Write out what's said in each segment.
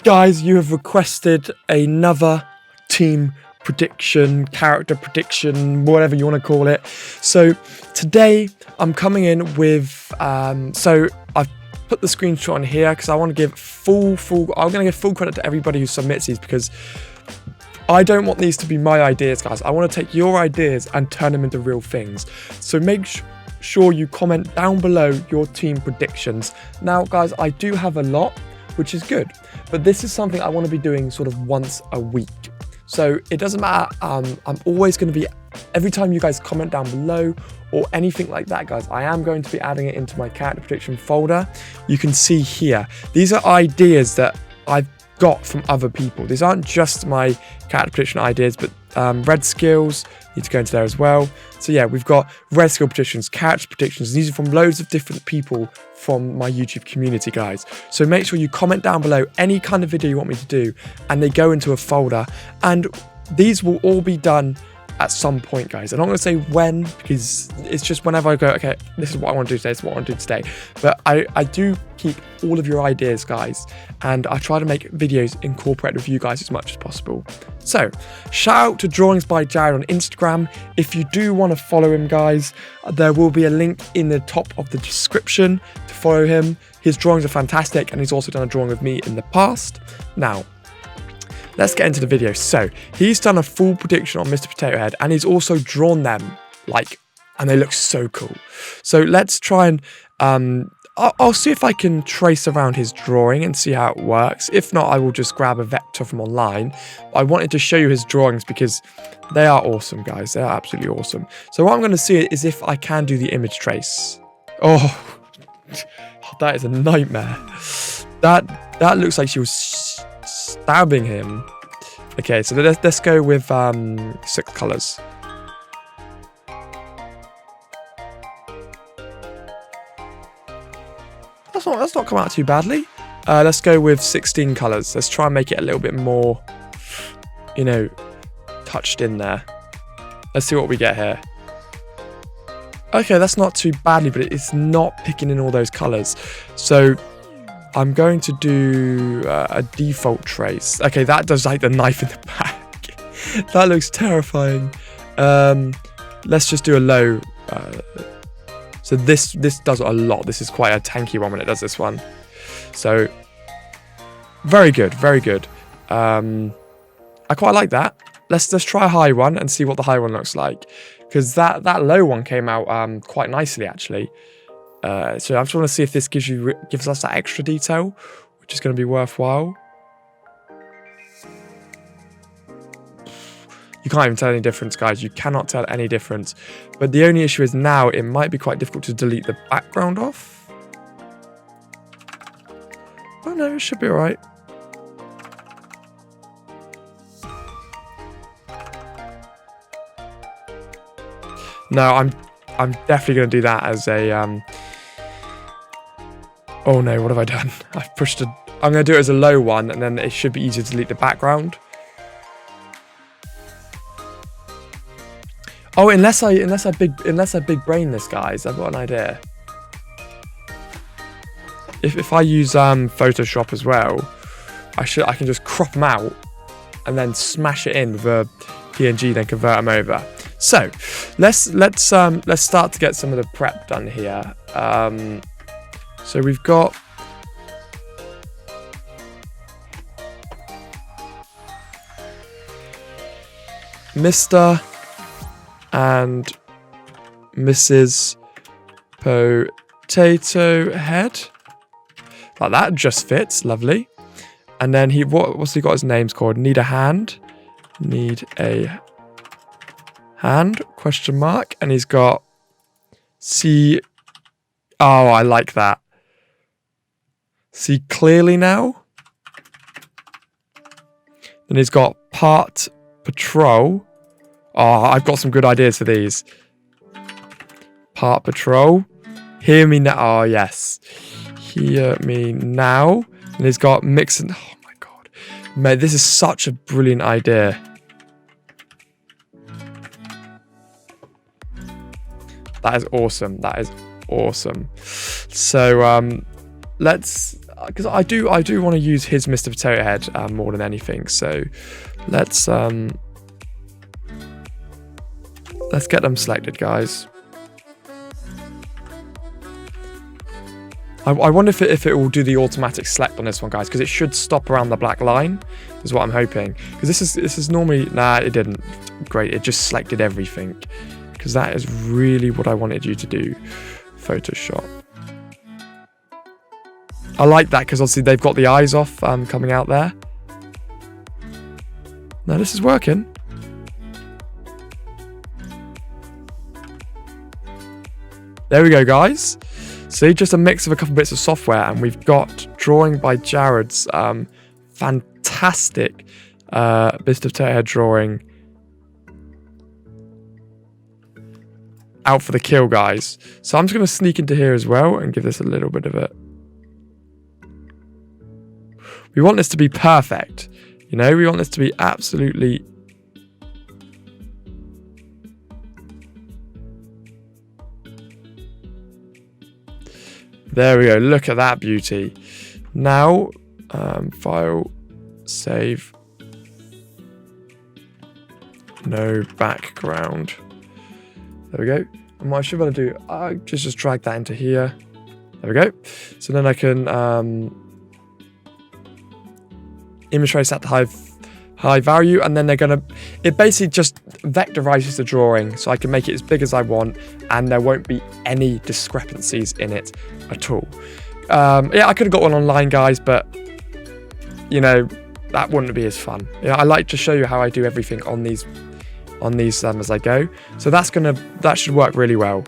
Guys, you have requested another team prediction, character prediction, whatever you want to call it. So today I'm coming in with, so I've put the screenshot on here because I want to give I'm going to give full credit to everybody who submits these, because I don't want these to be my ideas, guys. I want to take your ideas and turn them into real things. So make sure you comment down below your team predictions. Now, guys, I do have a lot, which is good, but this is something I want to be doing sort of once a week. So it doesn't matter. I'm always going to be, every time you guys comment down below or anything like that, guys, I am going to be adding it into my character prediction folder. You can see here, these are ideas that I've got from other people. These aren't just my character prediction ideas, but red skills need to go into there as well. So yeah, we've got red skill predictions, character predictions. These are from loads of different people from my YouTube community, guys. So make sure you comment down below any kind of video you want me to do, and they go into a folder, and these will all be done at some point, guys. I'm not going to say when, because it's just whenever I go, okay, this is what I want to do today, this is what I want to do today. But I do keep all of your ideas, guys, and I try to make videos incorporate with you guys as much as possible. So shout out to Drawings by Jared on Instagram. If you do want to follow him, guys, there will be a link in the top of the description to follow him. His drawings are fantastic, and he's also done a drawing with me in the past. Now, let's get into the video. So he's done a full prediction on Mr. Potato Head, and he's also drawn them, and they look so cool. So let's try and, I'll see if I can trace around his drawing and see how it works. If not, I will just grab a vector from online. I wanted to show you his drawings because they are awesome, guys. They are absolutely awesome. So what I'm going to see is if I can do the image trace. Oh, that is a nightmare. That looks like she was stabbing him. Okay, so let's go with 6 colors. That's not come out too badly. Let's go with 16 colors. Let's try and make it a little bit more, you know, touched in there. Let's see what we get here. Okay, that's not too badly, but it's not picking in all those colors. So I'm going to do a default trace. Okay, that does like the knife in the back. That looks terrifying. Let's just do a low. So this does a lot. This is quite a tanky one when it does this one. So very good, very good. I quite like that. Let's try a high one and see what the high one looks like, because that low one came out quite nicely actually. So I just want to see if this gives us that extra detail, which is going to be worthwhile. You can't even tell any difference, guys. You cannot tell any difference. But the only issue is now it might be quite difficult to delete the background off. Oh no, it should be alright. No, I'm definitely going to do that as a oh no, what have I done? I've pushed a... I'm going to do it as a low one, and then it should be easier to delete the background. Oh, unless I big brain this, guys, I've got an idea. If I use Photoshop as well, I can just crop them out and then smash it in with a PNG, then convert them over. So let's start to get some of the prep done here. So we've got Mr. and Mrs. Potato Head. Like that, just fits, lovely. And then what's he got his names called? Need a hand. Need a hand, question mark. And he's got see. Oh, I like that. See clearly now. Then he's got part patrol. Oh, I've got some good ideas for these. Part patrol. Hear me now. Oh, yes. Hear me now. And he's got mix and... Oh, my God. Man, this is such a brilliant idea. That is awesome. That is awesome. So, let's, because I do want to use his Mr. Potato Head more than anything. So let's get them selected, guys. I wonder if it will do the automatic select on this one, guys, because it should stop around the black line, is what I'm hoping. Because this is normally, nah, it didn't. Great, it just selected everything. Because that is really what I wanted you to do. Photoshop. I like that because obviously they've got the eyes off coming out there. No, this is working. There we go, guys. See, just a mix of a couple bits of software, and we've got drawing by Jared's fantastic Mr. Potato Head drawing out for the kill, guys. So I'm just going to sneak into here as well and give this a little bit of a... We want this to be perfect. You know, we want this to be absolutely... There we go. Look at that beauty. Now, file, save, no background. There we go. And what I should be able to do, I just drag that into here. There we go. So then I can image trace that to high value, and then it basically just vectorizes the drawing, so I can make it as big as I want, and there won't be any discrepancies in it at all. Yeah, I could have got one online, guys, but you know, that wouldn't be as fun. Yeah, I like to show you how I do everything on these as I go. So that should work really well.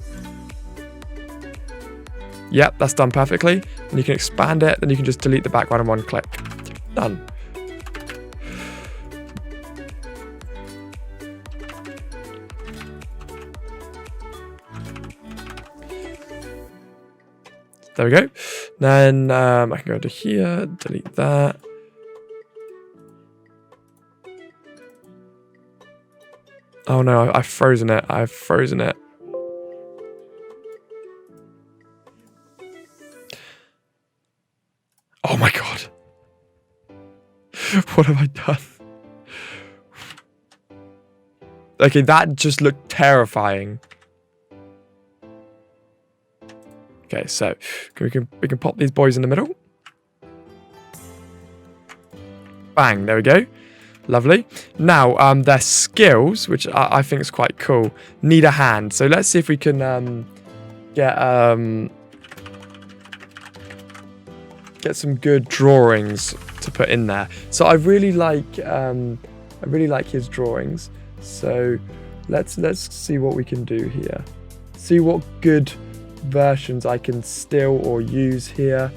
Yep, that's done perfectly. And you can expand it, then you can just delete the background in one click. Done. There we go. Then I can go to here, delete that. Oh no, I've frozen it. I've frozen it. Oh my god. What have I done? Okay, that just looked terrifying. Okay, so we can pop these boys in the middle. Bang, there we go. Lovely. Now, their skills, which I think is quite cool, need a hand. So let's see if we can get some good drawings to put in there. So I really like his drawings. So let's see what we can do here. See what good versions I can steal or use here,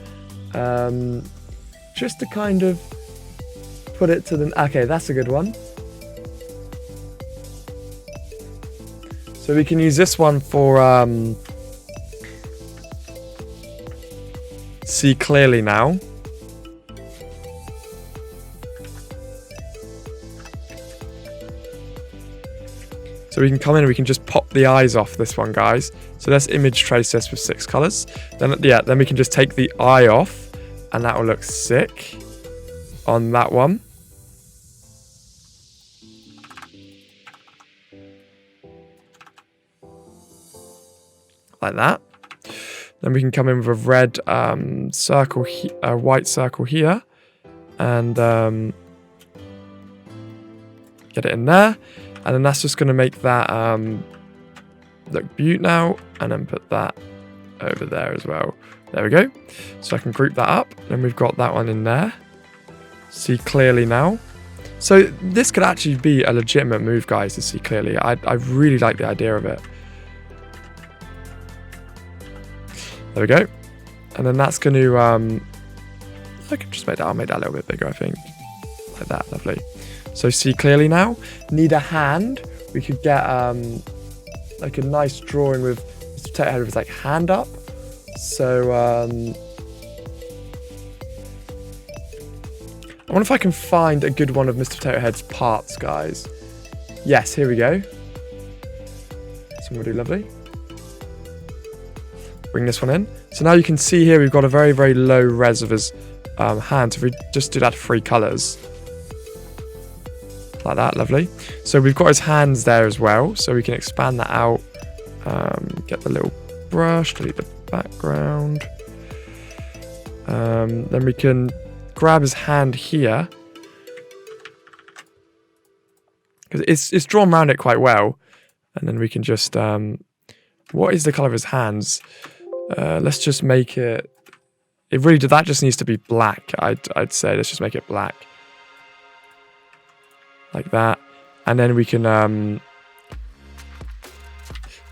just to kind of put it to the... Okay, that's a good one. So we can use this one for see clearly now. So we can come in and we can just pop the eyes off this one, guys. So let's image trace this with 6 colors. Then, yeah, then we can just take the eye off, and that will look sick on that one. Like that. Then we can come in with a red circle, white circle here, and get it in there. And then that's just going to make that look beaut now, and then put that over there as well. There we go. So I can group that up. Then we've got that one in there. See clearly now. So this could actually be a legitimate move, guys, to see clearly. I really like the idea of it. There we go. And then that's going to, I can just make that, I'll make that a little bit bigger, I think. Like that, lovely. So see clearly now. Need a hand. We could get like a nice drawing with Mr. Potato Head with his like hand up. So I wonder if I can find a good one of Mr. Potato Head's parts, guys. Yes, here we go. This one will do lovely. Bring this one in. So now you can see here we've got a very, very low res of his hand. So if we just do that 3 colours. Like that, lovely. So we've got his hands there as well. So we can expand that out. Get the little brush, delete the background. Then we can grab his hand here. Because it's drawn around it quite well. And then we can just... what is the colour of his hands? Let's just make it... that just needs to be black, I'd say. Let's just make it black. Like that. And then we can...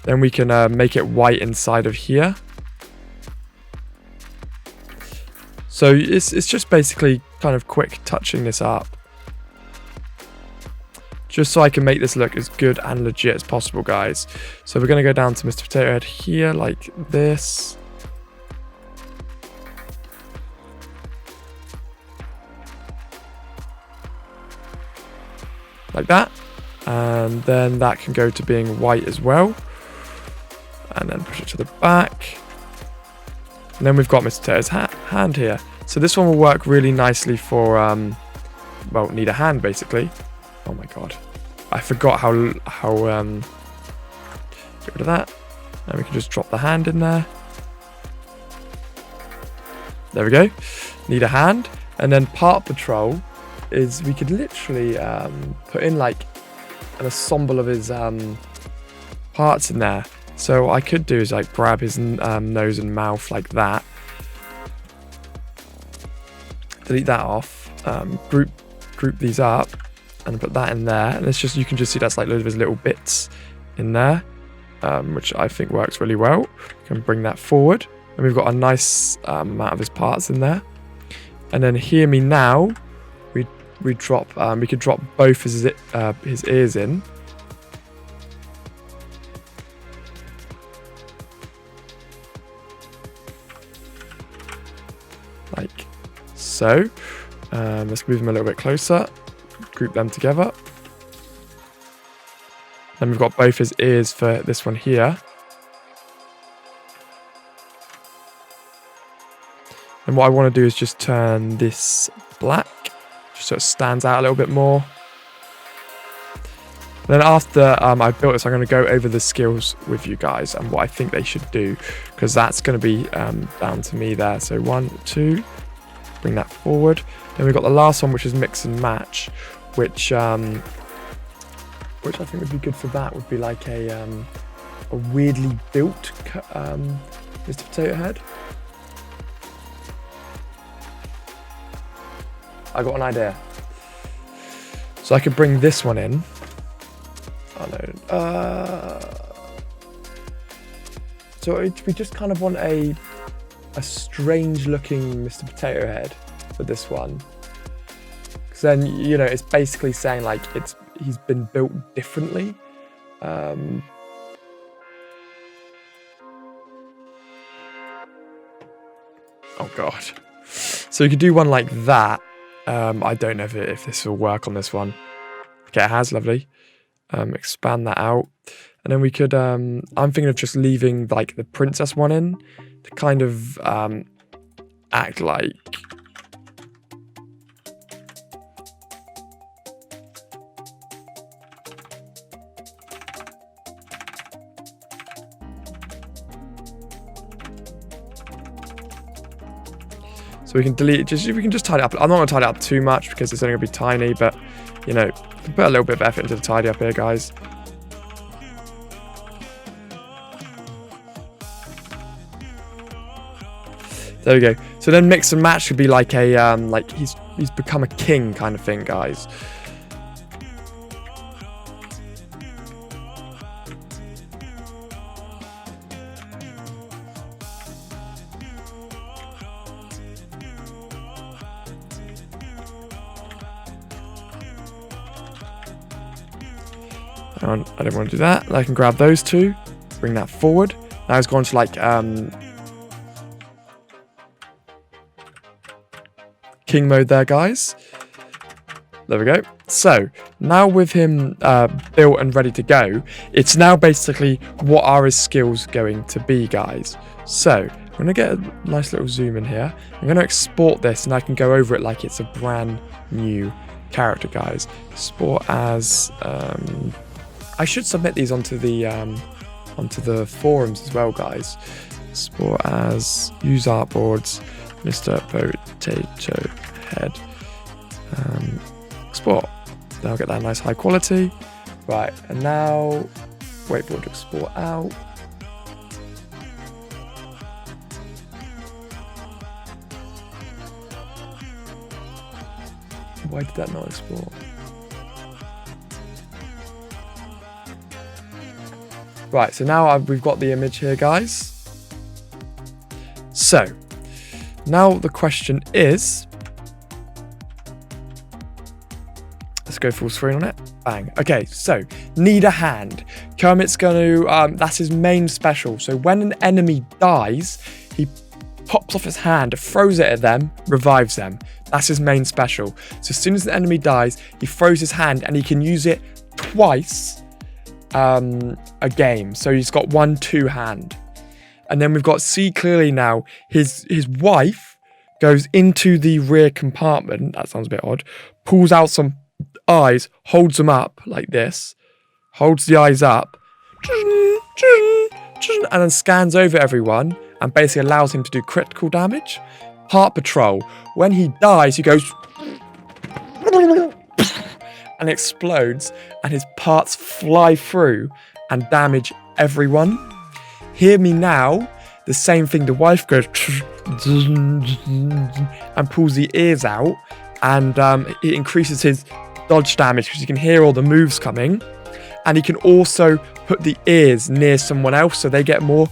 make it white inside of here. So it's just basically kind of quick touching this up. Just so I can make this look as good and legit as possible, guys. So we're going to go down to Mr. Potato Head here, like this. Like that. And then that can go to being white as well. And then push it to the back. And then we've got Mr. Potato's hand here. So this one will work really nicely for, well, need a hand, basically. Oh my god. I forgot how get rid of that. And we can just drop the hand in there. There we go. Need a hand. And then part patrol is we could literally put in like an ensemble of his parts in there. So what I could do is like grab his nose and mouth like that. Delete that off. Group these up. And put that in there, and it's just, you can just see that's like loads of his little bits in there, which I think works really well. We can bring that forward, and we've got a nice amount of his parts in there. And then hear me now, we could drop both his ears in. Like so. Let's move him a little bit closer. Group them together. Then we've got both his ears for this one here. And what I want to do is just turn this black, just so it stands out a little bit more. And then after I've built this, I'm going to go over the skills with you guys and what I think they should do, because that's going to be down to me there. So 1, 2, bring that forward. Then we've got the last one, which is mix and match, which I think would be good for that. Would be like a weirdly built Mr. Potato Head. I got an idea. So I could bring this one in. Oh no. So we just kind of want a strange looking Mr. Potato Head for this one. Because then, you know, it's basically saying like he's been built differently. Oh god. So you could do one like that. I don't know if this will work on this one. Okay, it has, lovely. Expand that out. And then we could, I'm thinking of just leaving like the princess one in to kind of act like... So we can delete it, we can just tidy it up. I'm not going to tidy it up too much because it's only going to be tiny, but, you know, put a little bit of effort into the tidy up here, guys. There we go. So then mix and match should be like a, like he's become a king kind of thing, guys. I don't want to do that. I can grab those two, bring that forward. Now it's gone to like king mode there, guys. There we go. So now with him built and ready to go, it's now basically what are his skills going to be, guys. So I'm going to get a nice little zoom in here. I'm going to export this and I can go over it like it's a brand new character, guys. Export as... I should submit these onto the forums as well, guys. Export as use artboards, Mr. Potato Head. Export. Then I'll get that nice high quality. Right, and now wait for it to export out. Why did that not export? Right, so now we've got the image here, guys. So, now the question is... Let's go full screen on it. Bang. Okay, so, need a hand. Kermit's going to... that's his main special. So, when an enemy dies, he pops off his hand, throws it at them, revives them. That's his main special. So, as soon as the enemy dies, he throws his hand and he can use it twice a game. So he's got 1-2 hand. And then we've got see clearly now. His wife goes into the rear compartment. That sounds a bit odd. Pulls out some eyes, holds them up like this. Holds the eyes up. And then scans over everyone and basically allows him to do critical damage. Part Patrol. When he dies, he goes... and explodes, and his parts fly through and damage everyone. Hear Me Now, the same thing. The wife goes and pulls the ears out, and it increases his dodge damage because you can hear all the moves coming. And he can also put the ears near someone else so they get more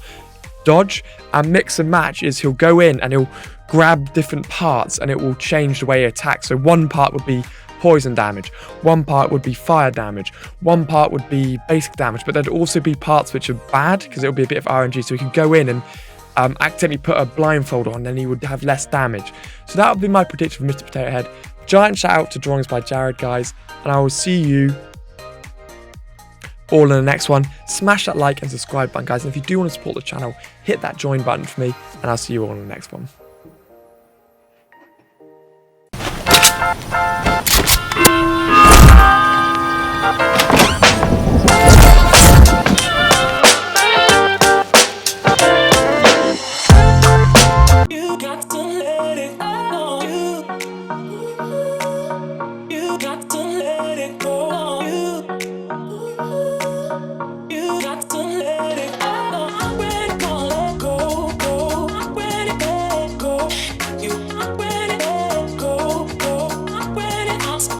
dodge. And mix and match is he'll go in and he'll grab different parts and it will change the way he attacks. So one part would be poison damage, one part would be fire damage, one part would be basic damage, but there'd also be parts which are bad because it would be a bit of RNG, so he could go in and accidentally put a blindfold on and then he would have less damage. So that would be my prediction for Mr. Potato Head. Giant shout out to Drawings by Jared, guys, and I will see you all in the next one. Smash that like and subscribe button, guys, and if you do want to support the channel, hit that join button for me, and I'll see you all in the next one.